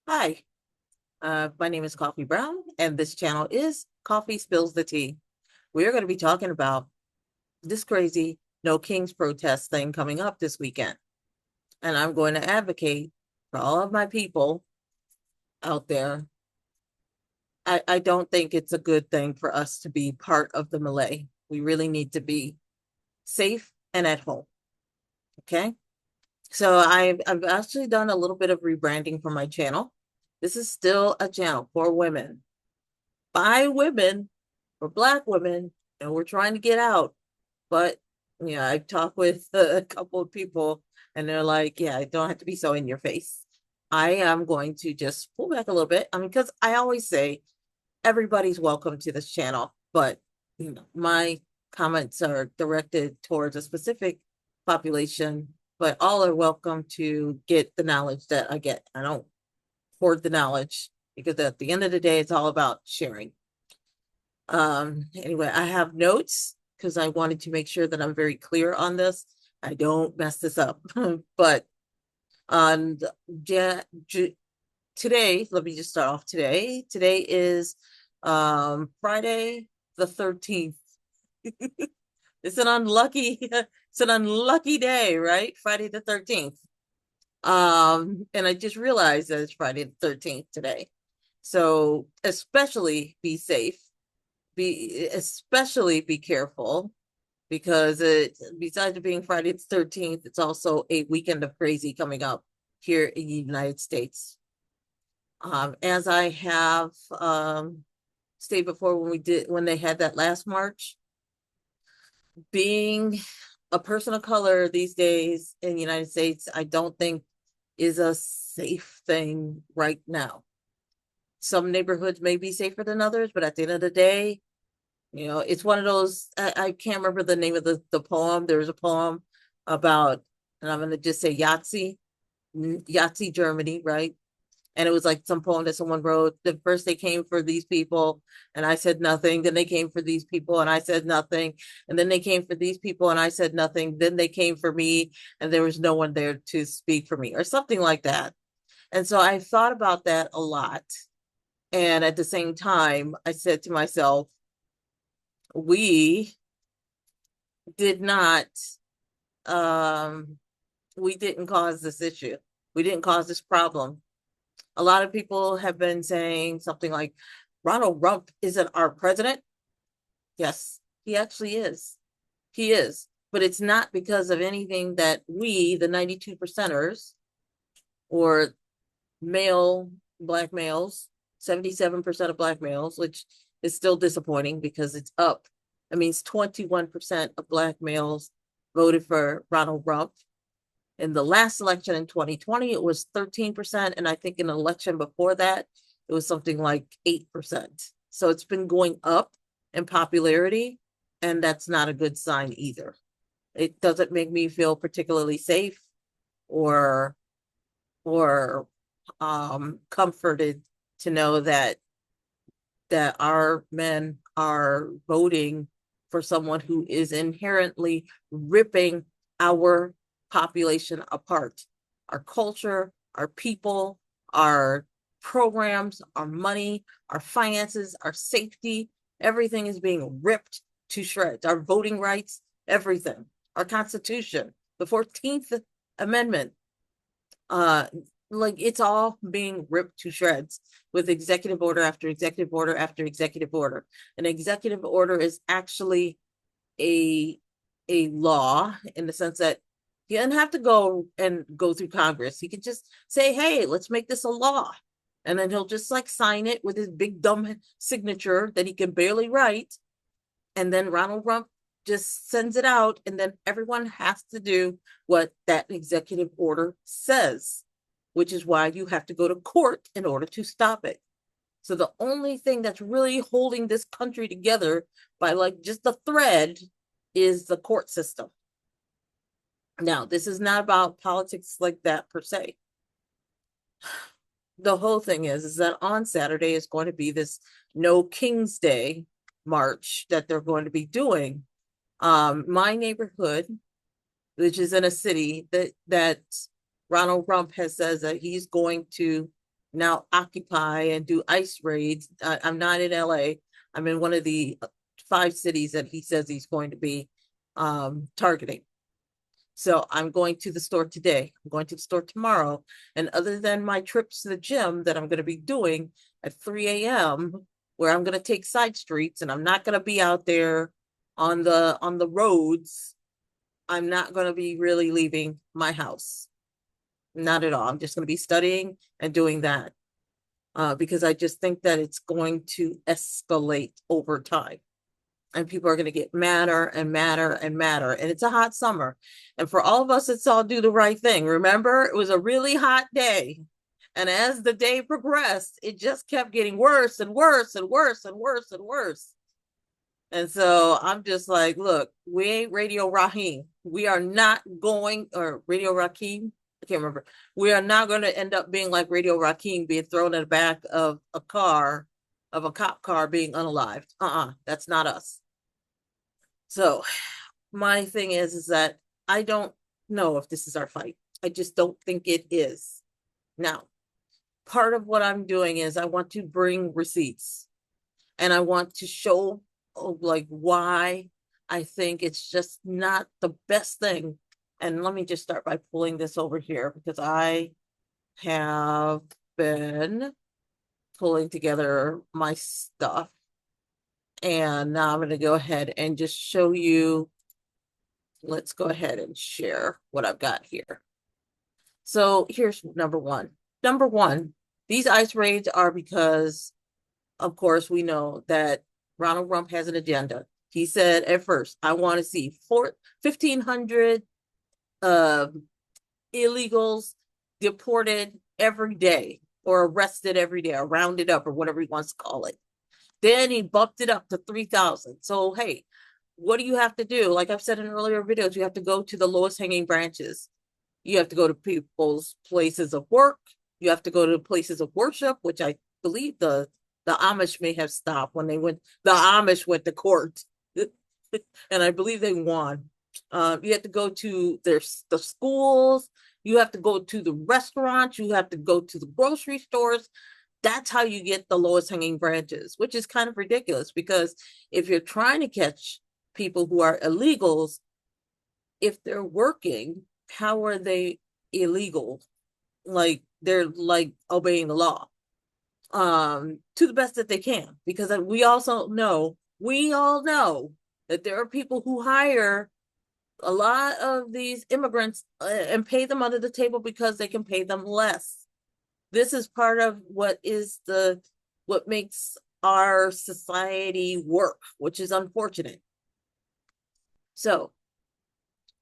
Hi, my name is Coffee Brown, and this channel is Coffee Spills the Tea. We're going to be talking about this crazy No Kings protest thing coming up this weekend. And I'm going to advocate for all of my people out there. I don't think it's a good thing for us to be part of the melee. We really need to be safe and at home. Okay. So I've actually done a little bit of rebranding for my channel. This is still a channel for women, by women, for Black women, and we're trying to get out. But yeah, I've talked with a couple of people, and they're like, "Yeah, I don't have to be so in your face." I am going to just pull back a little bit. I mean, because I always say everybody's welcome to this channel, but my comments are directed towards a specific population, but all are welcome to get the knowledge that I get. I don't hoard the knowledge because at the end of the day, it's all about sharing. Anyway, I have notes because I wanted to make sure that I'm very clear on this. I don't mess this up. But on ja today, let me just start off today. Today is Friday the 13th. It's an unlucky it's an unlucky day, right? Friday the 13th. And I just realized that it's Friday the 13th today. So especially be safe, be especially be careful because besides it being Friday the 13th, it's also a weekend of crazy coming up here in the United States. As I have stated before, when they had that last march, being a person of color these days in the United States, I don't think is a safe thing right now. Some neighborhoods may be safer than others, but at the end of the day, it's one of those. I can't remember the name of the poem. There was a poem about, and I'm going to just say Yahtzee, Germany, right? And it was like some poem that someone wrote. The first they came for these people, and I said nothing. Then they came for these people, and I said nothing. And then they came for these people, and I said nothing. Then they came for me, and there was no one there to speak for me, or something like that. And so I thought about that a lot. And at the same time, I said to myself, we did not um we didn't cause this issue. We didn't cause this problem. A lot of people have been saying something like Ronald Rump isn't our president. Yes, he actually is. He is. But it's not because of anything that we, the 92 percenters, or male Black males, 77% of Black males, which is still disappointing because it's up. It means 21% of Black males voted for Ronald Rump. In the last election in 2020, it was 13%. And I think in the election before that, it was something like 8%. So it's been going up in popularity, and that's not a good sign either. It doesn't make me feel particularly safe or or comforted to know that our men are voting for someone who is inherently ripping our population apart, our culture, our people, our programs, our money, our finances, our safety. Everything is being ripped to shreds. Our voting rights, everything, our Constitution, the 14th Amendment, uh, like it's all being ripped to shreds with executive order after executive order after executive order. An executive order is actually a a law in the sense that he doesn't have to go through Congress. He can just say, "Hey, let's make this a law," and then he'll just like sign it with his big dumb signature that he can barely write, and then Ronald Rump just sends it out, and then everyone has to do what that executive order says, which is why you have to go to court in order to stop it. So the only thing that's really holding this country together by like just the thread is the court system. Now, this is not about politics like that per se. The whole thing is that on Saturday is going to be this No King's Day march that they're going to be doing. My neighborhood, which is in a city that Ronald Rump has says that he's going to now occupy and do ICE raids. I'm not in LA. I'm in one of the 5 cities that he says he's going to be targeting. So I'm going to the store today. I'm going to the store tomorrow. And other than my trips to the gym that I'm going to be doing at 3 a.m., where I'm going to take side streets and I'm not going to be out there on the roads, I'm not going to be really leaving my house. Not at all. I'm just going to be studying and doing that because I just think that it's going to escalate over time. And people are going to get madder and madder and madder. And it's a hot summer. And for all of us, it's all do the right thing. Remember, it was a really hot day. And as the day progressed, it just kept getting worse and worse and worse and worse and worse. And so I'm just like, look, we ain't Radio Raheem. We are not going, or Radio Raheem. I can't remember. We are not going to end up being like Radio Raheem, being thrown in the back of a car, of a cop car, being unalived. That's not us. So my thing is that I don't know if this is our fight. I just don't think it is. Now, part of what I'm doing is I want to bring receipts and I want to show like why I think it's just not the best thing. And let me just start by pulling this over here because I have been pulling together my stuff. And now I'm going to go ahead and just show you. Let's go ahead and share what I've got here. So here's number one. Number one, these ICE raids are because, of course, we know that Ronald Rump has an agenda. He said at first, I want to see 1,500 illegals deported every day or arrested every day or rounded up or whatever he wants to call it. Then he bumped it up to 3,000. So, hey, what do you have to do? Like I've said in earlier videos, you have to go to the lowest hanging branches. You have to go to people's places of work. You have to go to places of worship, which I believe the Amish may have stopped when they went. The Amish went to court, and I believe they won. You have to go to the schools. You have to go to the restaurants. You have to go to the grocery stores. That's how you get the lowest hanging branches, which is kind of ridiculous because if you're trying to catch people who are illegals, if they're working, how are they illegal? Like they're like obeying the law to the best that they can, because we all know that there are people who hire a lot of these immigrants and pay them under the table because they can pay them less. This is part of what makes our society work, which is unfortunate. So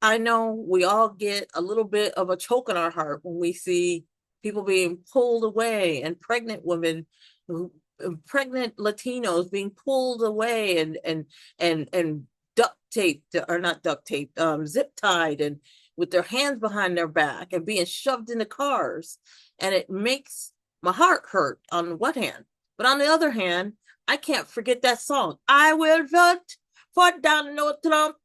I know we all get a little bit of a choke in our heart when we see people being pulled away and pregnant women, pregnant Latinos being pulled away and duct taped, or not duct taped, zip tied and with their hands behind their back and being shoved into cars. And it makes my heart hurt on one hand. But on the other hand, I can't forget that song. I will vote for Donald Trump.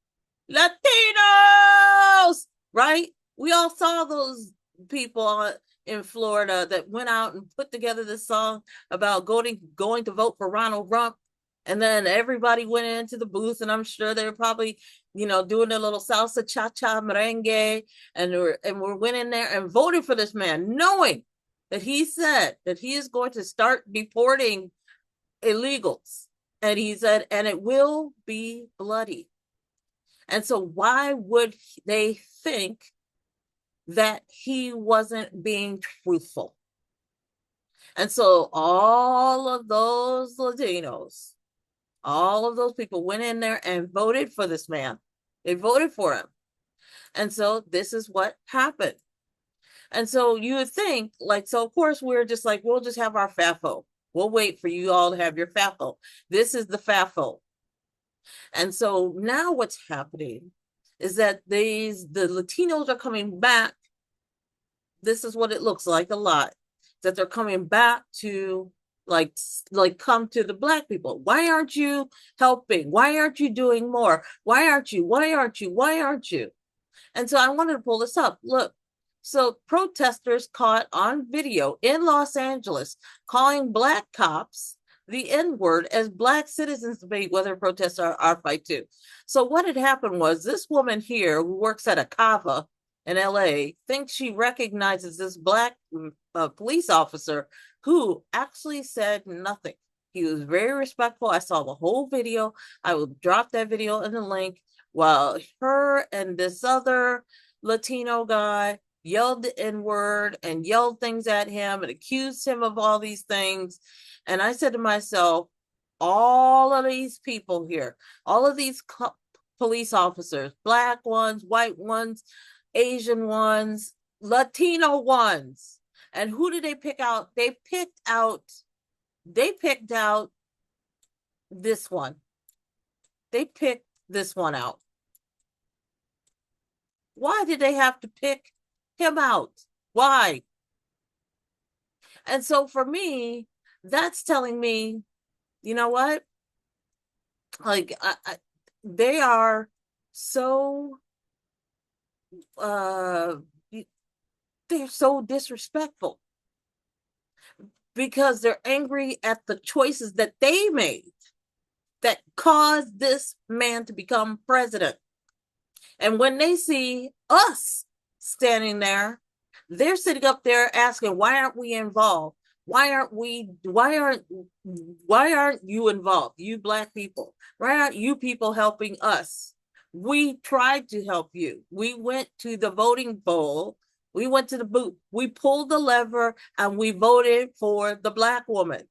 Latinos, right? We all saw those people in Florida that went out and put together this song about going to vote for Ronald Rump. And then everybody went into the booth, and I'm sure they were probably, doing their little salsa, cha-cha, merengue, and we went in there and voted for this man, knowing that he said that he is going to start deporting illegals. And he said, and it will be bloody. And so why would they think that he wasn't being truthful? And so all of those Latinos, all of those people went in there and voted for this man. They voted for him. And so this is what happened. And so you would think, so of course we're just like, we'll just have our FAFO. We'll wait for you all to have your FAFO. This is the FAFO. And so now what's happening is that the Latinos are coming back. This is what it looks like a lot, that they're coming back to come to the Black people. Why aren't you helping? Why aren't you doing more? Why aren't you? And so I wanted to pull this up. Look, So protesters caught on video in Los Angeles calling Black cops the N-word as Black citizens debate whether protests are our fight too. So what had happened was this woman here who works at a kava in LA thinks she recognizes this Black police officer who actually said nothing. He was very respectful. I saw the whole video. I will drop that video in the link while her and this other Latino guy yelled the N-word and yelled things at him and accused him of all these things. And I said to myself, all of these people here, all of these police officers, Black ones, white ones, Asian ones, Latino ones. And who did they pick out? They picked out this one. They picked this one out. Why did they have to pick him out? Why? And so for me, that's telling me, you know what? Like they are so they're so disrespectful because they're angry at the choices that they made that caused this man to become president. And when they see us standing there, they're sitting up there asking, why aren't we involved? Why aren't you involved? You Black people. Why aren't you people helping us? We tried to help you. We went to the voting poll. We went to the booth. We pulled the lever and we voted for the Black woman.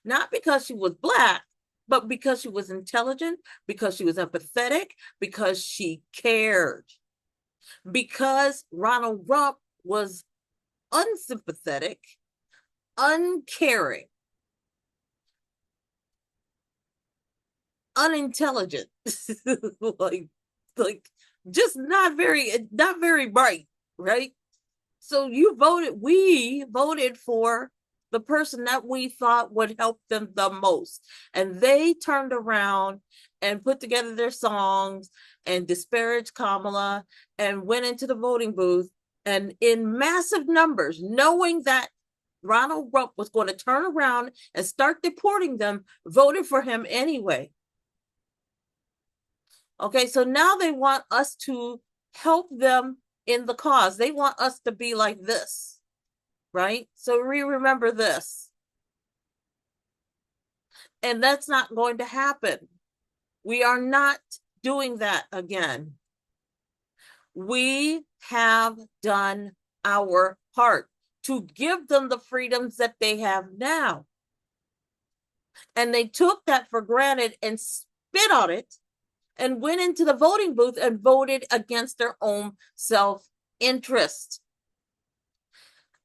Not because she was Black, but because she was intelligent, because she was empathetic, because she cared. Because Ronald Rump was unsympathetic, uncaring, unintelligent, like just not very bright, right? So we voted for the person that we thought would help them the most. And they turned around and put together their songs and disparaged Kamala and went into the voting booth and in massive numbers, knowing that Ronald Rump was going to turn around and start deporting them, voted for him anyway. Okay, so now they want us to help them in the cause. They want us to be like this, right? So we remember this. And that's not going to happen. We are not doing that again. We have done our part to give them the freedoms that they have now. And they took that for granted and spit on it and went into the voting booth and voted against their own self-interest.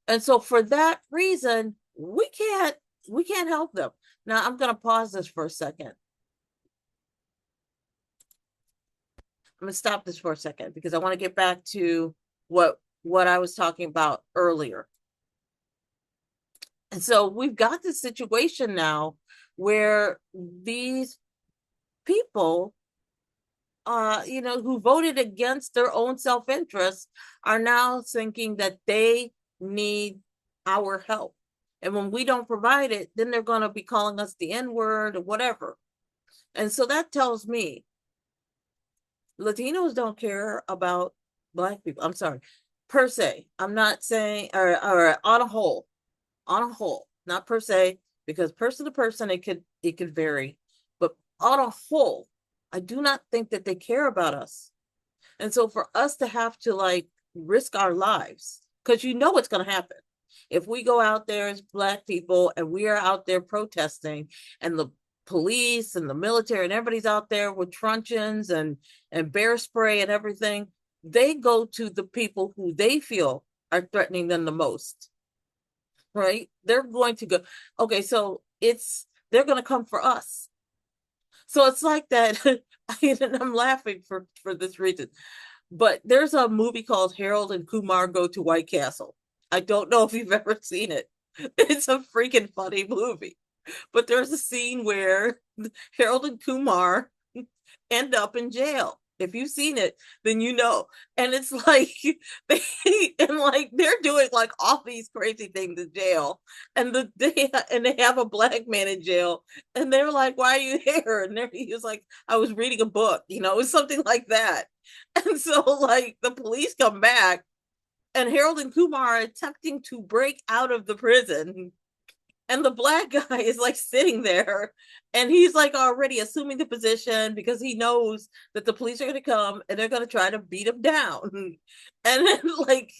And so for that reason, we can't help them. Now I'm going to pause this for a second. I'm going to stop this for a second because I want to get back to what I was talking about earlier. And so we've got this situation now where these people, who voted against their own self-interest are now thinking that they need our help. And when we don't provide it, then they're going to be calling us the N-word or whatever. And so that tells me Latinos don't care about Black people. I'm sorry, per se. I'm not saying, or on a whole, not per se, because person to person, it could vary. But on a whole, I do not think that they care about us. And so for us to have to risk our lives, because you know what's going to happen. If we go out there as Black people and we are out there protesting and the police and the military and everybody's out there with truncheons and bear spray and everything, they go to the people who they feel are threatening them the most, right? They're going to go, okay, so they're going to come for us. So it's like that. And I'm laughing for this reason. But there's a movie called Harold and Kumar Go to White Castle. I don't know if you've ever seen it. It's a freaking funny movie. But there's a scene where Harold and Kumar end up in jail. If you've seen it, then you know. And it's like they're doing like all these crazy things in jail. And they have a black man in jail. And they're like, "Why are you here?" And he was like, "I was reading a book," it was something like that. And so like the police come back and Harold and Kumar are attempting to break out of the prison, and the black guy is like sitting there and he's like already assuming the position because he knows that the police are going to come and they're going to try to beat him down. And then like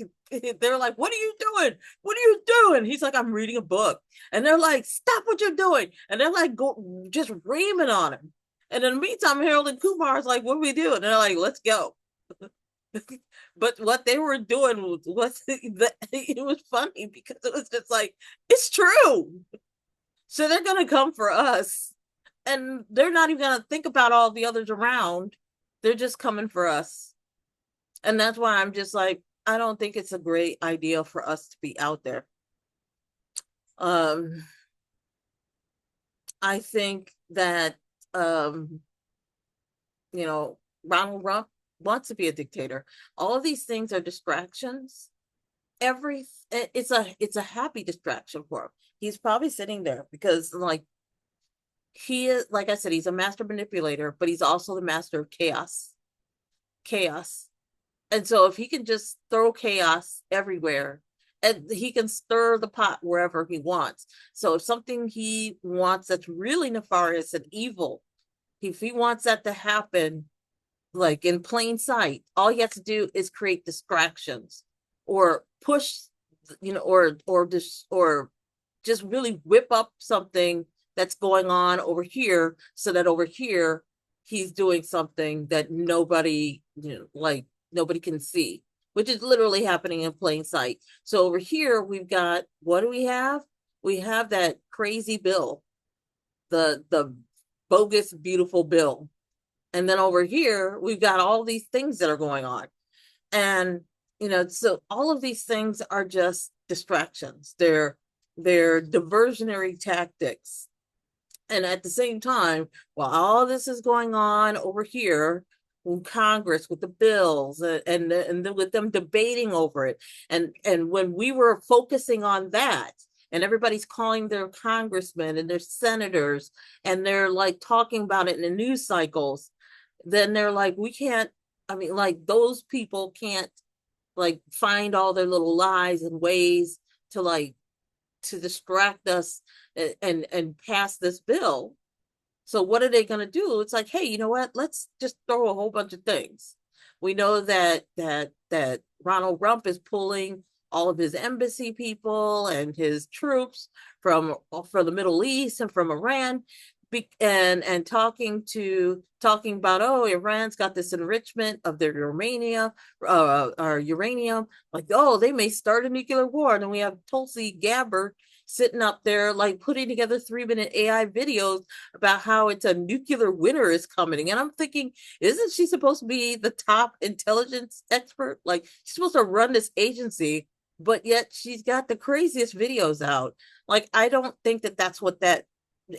they're like, "What are you doing? What are you doing?" He's like, "I'm reading a book." And they're like, "Stop what you're doing." And they're like just reaming on him. And in the meantime, Harold and Kumar is like, "What do we do?" And they're like, "Let's go." But what they were doing it was funny because it was just like, it's true. So they're gonna come for us, and they're not even gonna think about all the others around. They're just coming for us, and that's why I'm just like, I don't think it's a great idea for us to be out there. Um, I think that um, you know, Ronald Rump wants to be a dictator. All of these things are distractions. It's a happy distraction for him. He's probably sitting there because like he is, like I said, he's a master manipulator, but he's also the master of chaos. And so if he can just throw chaos everywhere, and he can stir the pot wherever he wants. So if something he wants that's really nefarious and evil, if he wants that to happen like in plain sight, all he has to do is create distractions or push, or just really whip up something that's going on over here so that over here he's doing something that nobody, like nobody can see, which is literally happening in plain sight. So over here we've got, what do we have? We have that crazy bill, the bogus beautiful bill. And then over here we've got all these things that are going on. And so all of these things are just distractions. They're diversionary tactics. And at the same time, while all this is going on over here in Congress with the bills, and with them debating over it, and when we were focusing on that, and everybody's calling their congressmen and their senators, and they're like talking about it in the news cycles, then they're like, we can't. I mean, like those people can't like find all their little lies and ways to like to distract us and pass this bill. So what are they going to do? It's like, hey, you know what? Let's just throw a whole bunch of things. We know that Ronald Rump is pulling all of his embassy people and his troops from the Middle East and from Iran, and talking about, oh, Iran's got this enrichment of their uranium, like, oh, they may start a nuclear war. And then we have Tulsi Gabbard sitting up there like putting together 3-minute AI videos about how it's a nuclear winter is coming. And I'm thinking, isn't she supposed to be the top intelligence expert? Like she's supposed to run this agency, but yet she's got the craziest videos out. Like I don't think that that's what that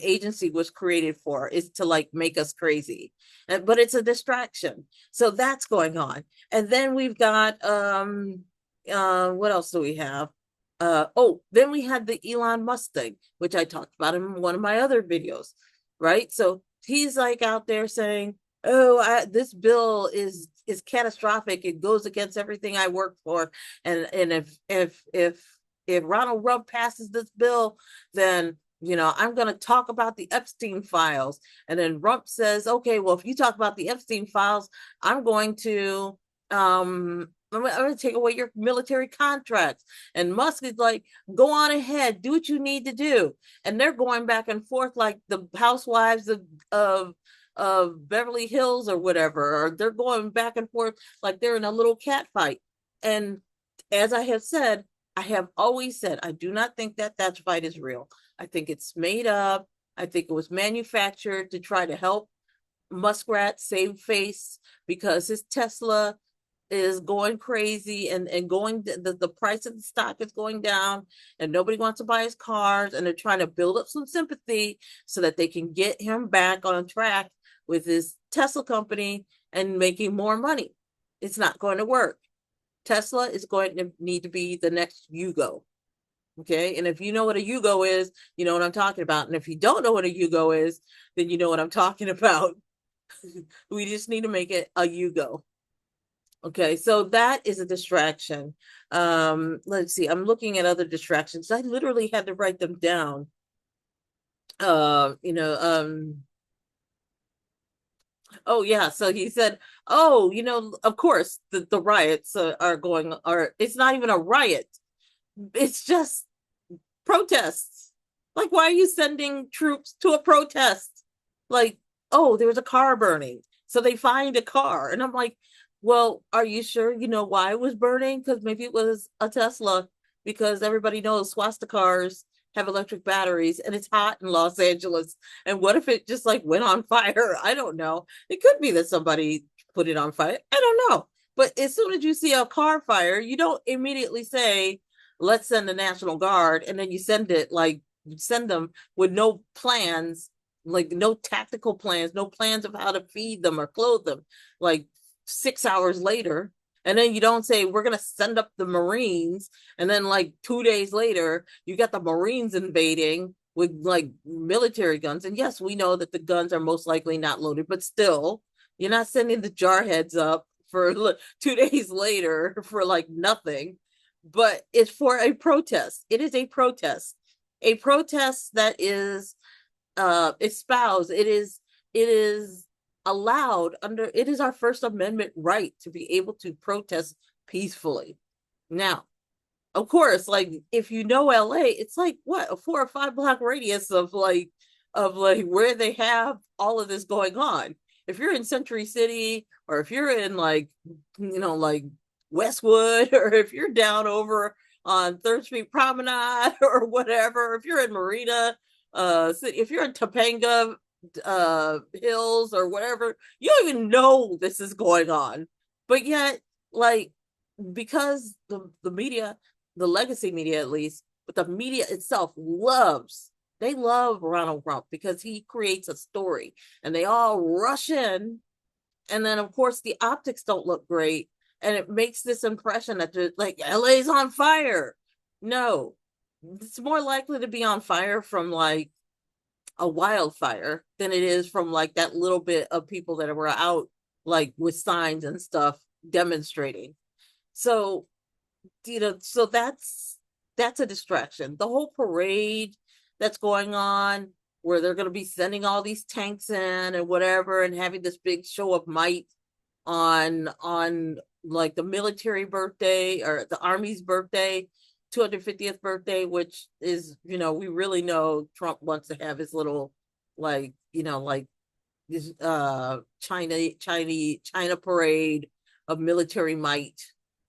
agency was created for, is to like make us crazy. But it's a distraction. So that's going on. And then we've got what else do we have? Then we had the Elon Musk thing, which I talked about in one of my other videos, right? So he's like out there saying, "Oh, this bill is catastrophic. It goes against everything I worked for, and if Ronald Rump passes this bill, then I'm going to talk about the Epstein files." And then Rump says, "Okay, well, if you talk about the Epstein files, I'm going to I'm going to take away your military contracts." And Musk is like, "Go on ahead, do what you need to do." And they're going back and forth like the housewives of Beverly Hills or whatever, or they're going back and forth like they're in a little cat fight. And as I have said, I have always said, I do not think that fight is real. I think it's made up. I think it was manufactured to try to help Muskrat save face because his Tesla is going crazy, and going the price of the stock is going down, and nobody wants to buy his cars, and they're trying to build up some sympathy so that they can get him back on track with his Tesla company. and making more money. It's not going to work. Tesla is going to need to be the next Yugo. Okay. And if you know what a Yugo is, you know what I'm talking about. And if you don't know what a Yugo is, then you know what I'm talking about. We just need to make it a Yugo. Okay, so that is a distraction. Let's see. I'm looking at other distractions. I literally had to write them down. Uh, you know, um, oh yeah. So he said, "Oh, of course, the riots are going. Are It's not even a riot. It's just protests. Like, why are you sending troops to a protest? Like, oh, there was a car burning. So they find a car. And I'm like, well, are you sure you know why it was burning? Because maybe it was a Tesla, because everybody knows swastikars have electric batteries and it's hot in Los Angeles. And what if it just like went on fire? I don't know. It could be that somebody put it on fire. I don't know. But as soon as you see a car fire, you don't immediately say, let's send the National Guard, and then you send them with no plans, like no tactical plans, no plans of how to feed them or clothe them, like 6 hours later. And then you don't say, we're going to send up the Marines. And then like 2 days later, you got the Marines invading with like military guns. And yes, we know that the guns are most likely not loaded, but still, you're not sending the jarheads up for 2 days later for like nothing. But it's for a protest. It is a protest that is espoused. It is allowed under, it is our First Amendment right to be able to protest peacefully. Now, of course, like if you know LA, it's like what, a 4 or 5 block radius of like where they have all of this going on. If you're in Century City, or if you're in like Westwood, or if you're down over on Third Street Promenade or whatever, if you're in Marina City, if you're in Topanga Hills or whatever, you don't even know this is going on. But yet, like, because the media, the legacy media at least, but the media itself they love Ronald Rump because he creates a story, and they all rush in. And then of course the optics don't look great, and it makes this impression that like LA's on fire. No, it's more likely to be on fire from like a wildfire than it is from like that little bit of people that were out like with signs and stuff demonstrating. So so that's a distraction. The whole parade that's going on, where they're going to be sending all these tanks in and whatever, and having this big show of might on like the military birthday or the Army's birthday, 250th birthday, which is, we really know Trump wants to have his little like this China parade of military might,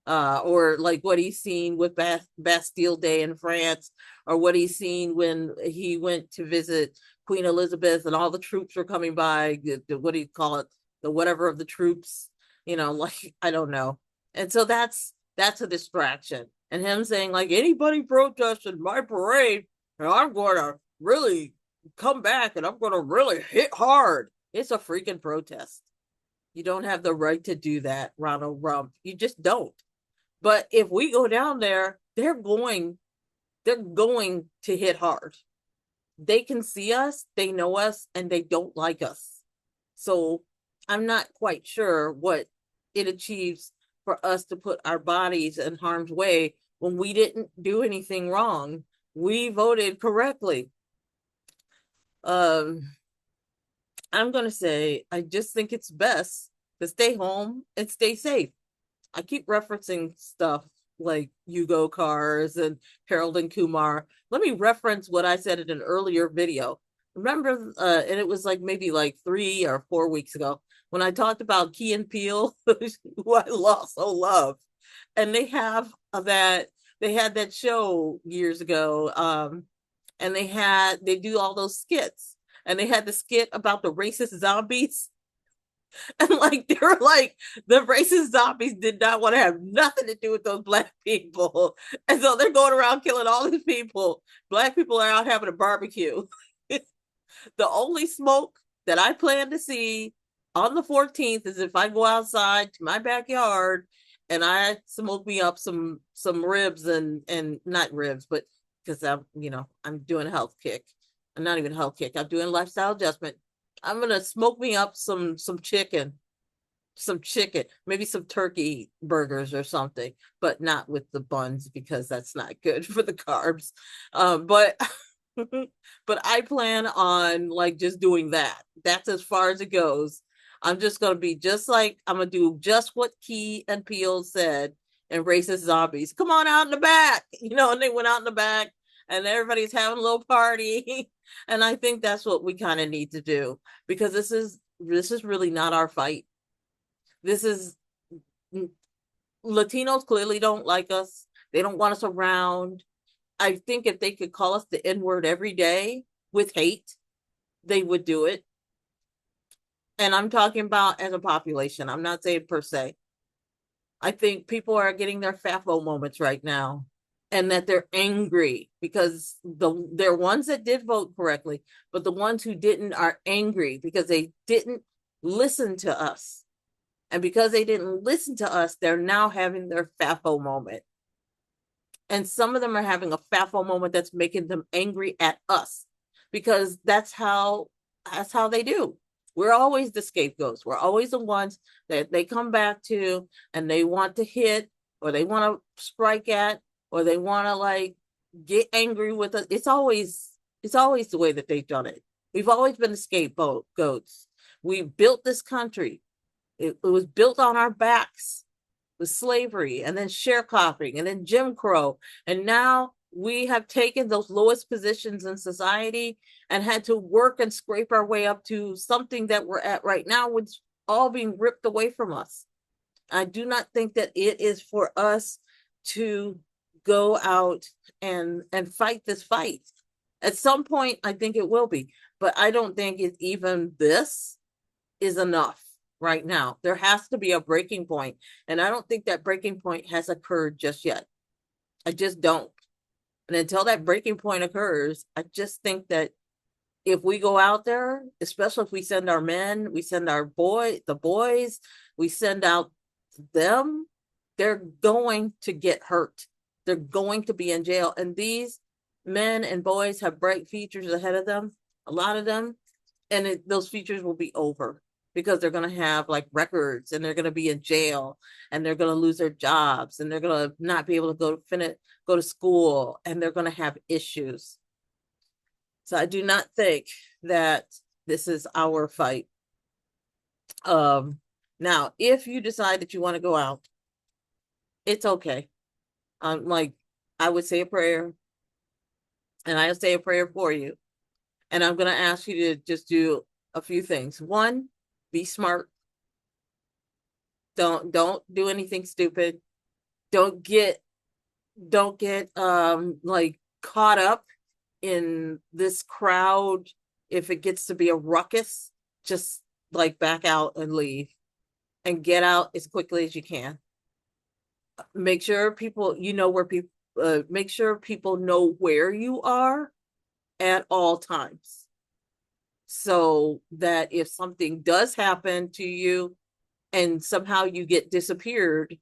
or like what he's seen with Bastille Day in France, or what he's seen when he went to visit Queen Elizabeth and all the troops were coming by, what do you call it, the whatever of the troops, like I don't know. And so that's a distraction. And him saying like, anybody protested my parade, and I'm going to really come back and I'm going to really hit hard. It's a freaking protest. You don't have the right to do that, Ronald Rump. You just don't. But if we go down there, they're going to hit hard. They can see us, they know us, and they don't like us. So I'm not quite sure what it achieves for us to put our bodies in harm's way when we didn't do anything wrong. We voted correctly. Um, I'm going to say, I just think it's best to stay home and stay safe. I keep referencing stuff like Yugo cars and Harold and Kumar. Let me reference what I said in an earlier video. Remember, and it was like maybe like 3 or 4 weeks ago, when I talked about Key and Peele, who I also love. And they had that show years ago, and they do all those skits. And they had the skit about the racist zombies. And like they were like, the racist zombies did not want to have nothing to do with those black people. And so they're going around killing all these people. Black people are out having a barbecue. The only smoke that I plan to see on the 14th is if I go outside to my backyard and I smoke me up some ribs and not ribs, but because I'm doing a health kick. I'm not even a health kick. I'm doing lifestyle adjustment. I'm gonna smoke me up some chicken, maybe some turkey burgers or something, but not with the buns because that's not good for the carbs. But but I plan on like just doing that. That's as far as it goes. I'm just gonna be just like I'm gonna do just what Key and Peele said in Racist Zombies. Come on out in the back, and they went out in the back and everybody's having a little party. And I think that's what we kind of need to do because this is really not our fight. This is Latinos clearly don't like us. They don't want us around. I think if they could call us the N word every day with hate, they would do it. And I'm talking about as a population. I'm not saying per se. I think people are getting their FAFO moments right now and that they're angry because they're ones that did vote correctly, but the ones who didn't are angry because they didn't listen to us. And because they didn't listen to us, they're now having their FAFO moment. And some of them are having a FAFO moment that's making them angry at us because that's how they do. We're always the scapegoats. We're always the ones that they come back to and they want to hit or they want to strike at or they want to like get angry with us. It's always the way that they've done it. We've always been the scapegoats. We built this country. It was built on our backs with slavery and then sharecropping and then Jim Crow. And now we have taken those lowest positions in society and had to work and scrape our way up to something that we're at right now, which is all being ripped away from us. I do not think that it is for us to go out and fight this fight. At some point, I think it will be, but I don't think it even this is enough right now. There has to be a breaking point, and I don't think that breaking point has occurred just yet. I just don't. And until that breaking point occurs, I just think that if we go out there, especially if we send our men, we send the boys, we send out them, they're going to get hurt. They're going to be in jail. And these men and boys have bright futures ahead of them, a lot of them, and those futures will be over because they're going to have like records and they're going to be in jail and they're going to lose their jobs and they're going to not be able to go to school and they're going to have issues. So I do not think that this is our fight. Now, if you decide that you want to go out, it's okay. Like I would say a prayer and I'll say a prayer for you. And I'm going to ask you to just do a few things. One, be smart. Don't do anything stupid. Don't get like caught up in this crowd. If it gets to be a ruckus, just like back out and leave and get out as quickly as you can. Make sure people make sure people know where you are at all times so that if something does happen to you and somehow you get disappeared,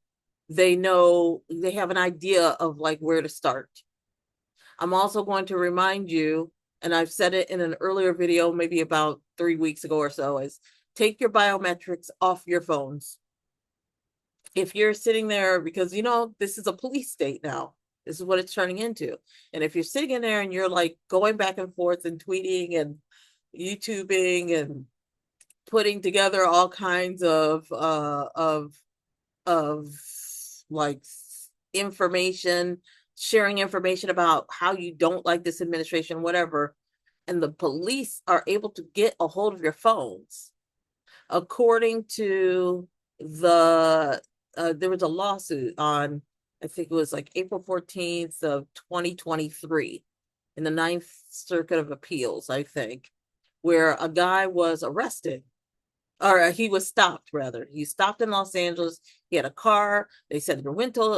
they have an idea of like where to start. I'm also going to remind you, and I've said it in an earlier video, maybe about 3 weeks ago or so, is take your biometrics off your phones. If you're sitting there, because this is a police state now, this is what it's turning into. And if you're sitting in there and you're like going back and forth and tweeting and YouTubing and putting together all kinds of like information, sharing information about how you don't like this administration, whatever, and the police are able to get a hold of your phones. According to there was a lawsuit on, I think it was like April 14th of 2023 in the Ninth Circuit of Appeals, I think, where a guy was arrested, or he was stopped, rather. He stopped in Los Angeles. He had a car. They said the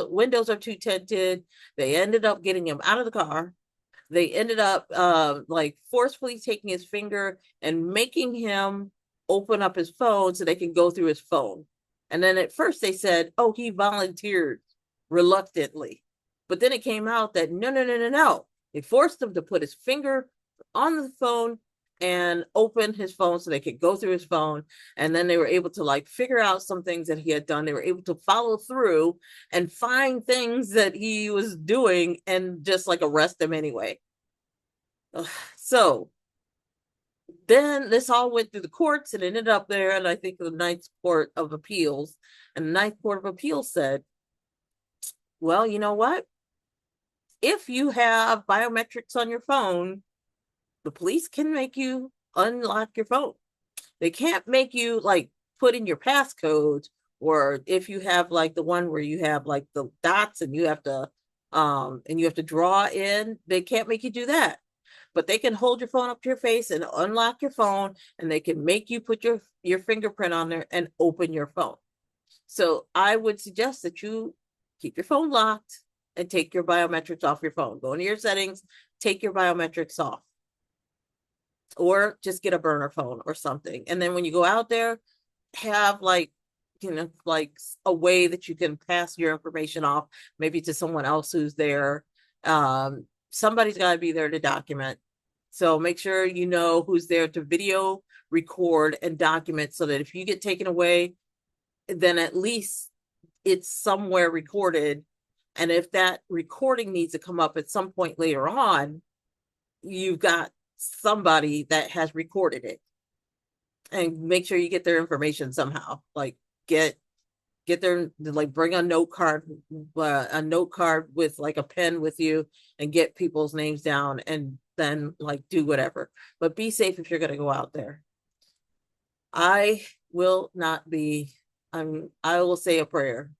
windows are too tinted. They ended up getting him out of the car. They ended up like forcefully taking his finger and making him open up his phone so they can go through his phone. And then at first they said, oh, he volunteered reluctantly. But then it came out that no. They forced him to put his finger on the phone and open his phone so they could go through his phone. And then they were able to like figure out some things that he had done. They were able to follow through and find things that he was doing and just like arrest him anyway. So then this all went through the courts and ended up there, and I think the Ninth Court of Appeals. And the Ninth Court of Appeals said, well, you know what? If you have biometrics on your phone, the police can make you unlock your phone. They can't make you like put in your passcode, or if you have like the one where you have like the dots and you have to draw in, they can't make you do that. But they can hold your phone up to your face and unlock your phone, and they can make you put your fingerprint on there and open your phone. So I would suggest that you keep your phone locked and take your biometrics off your phone. Go into your settings, take your biometrics off, or just get a burner phone or something. And then when you go out there, have like like a way that you can pass your information off, maybe to someone else who's there. Somebody's got to be there to document. So make sure you know who's there to video record and document, so that if you get taken away, then at least it's somewhere recorded. And if that recording needs to come up at some point later on, you've got somebody that has recorded it. And make sure you get their information somehow. Like get their, like bring a note card with like a pen with you, and get people's names down, and then like do whatever. But be safe if you're going to go out there. I will not be, I will say a prayer,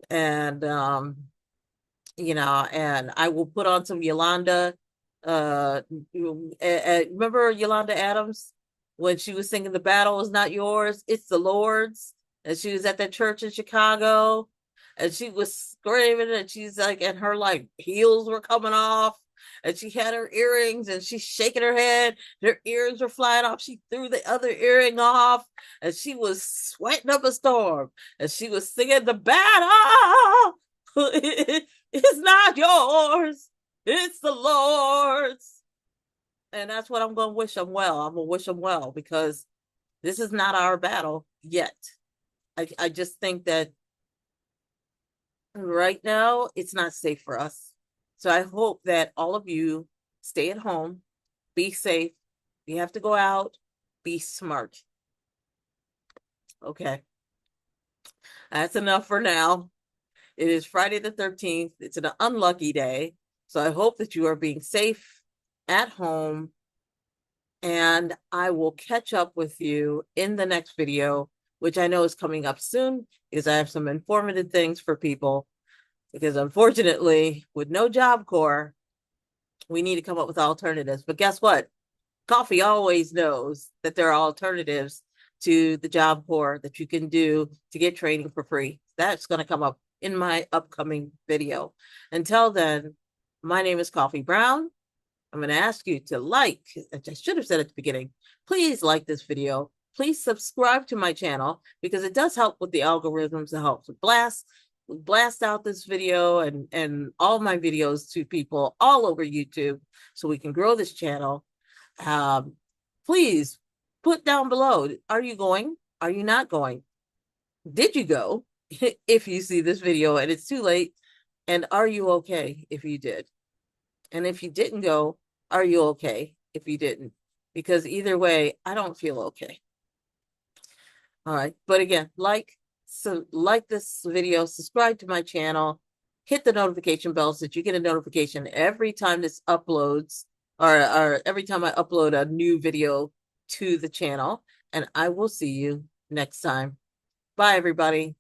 and and I will put on some Yolanda. Remember Yolanda Adams when she was singing "The battle is not yours, it's the Lord's," and she was at that church in Chicago, and she was screaming, and she's like, and her like heels were coming off, and she had her earrings, and she's shaking her head, her earrings were flying off. She threw the other earring off, and she was sweating up a storm, and she was singing, "The battle it's not yours, it's the Lord's." And that's what I'm going to wish them well. I'm going to wish them well, because this is not our battle yet. I just think that right now it's not safe for us. So I hope that all of you stay at home, be safe. If you have to go out, be smart. Okay. That's enough for now. It is Friday the 13th. It's an unlucky day. So I hope that you are being safe at home. And I will catch up with you in the next video, which I know is coming up soon, because I have some informative things for people. Because unfortunately, with no Job Corps, we need to come up with alternatives. But guess what? Coffee always knows that there are alternatives to the Job Corps that you can do to get training for free. That's going to come up in my upcoming video. Until then, my name is Coffee Brown. I'm going to ask you to like, I should have said at the beginning, please like this video. Please subscribe to my channel, because it does help with the algorithms to help to blast out this video and all my videos to people all over YouTube, so we can grow this channel. Please put down below, are you going? Are you not going? Did you go? If you see this video and it's too late, and are you okay if you did? And if you didn't go, are you okay if you didn't? Because either way, I don't feel okay. All right. But again, like this video, subscribe to my channel, hit the notification bell so that you get a notification every time this uploads, or every time I upload a new video to the channel. And I will see you next time. Bye, everybody.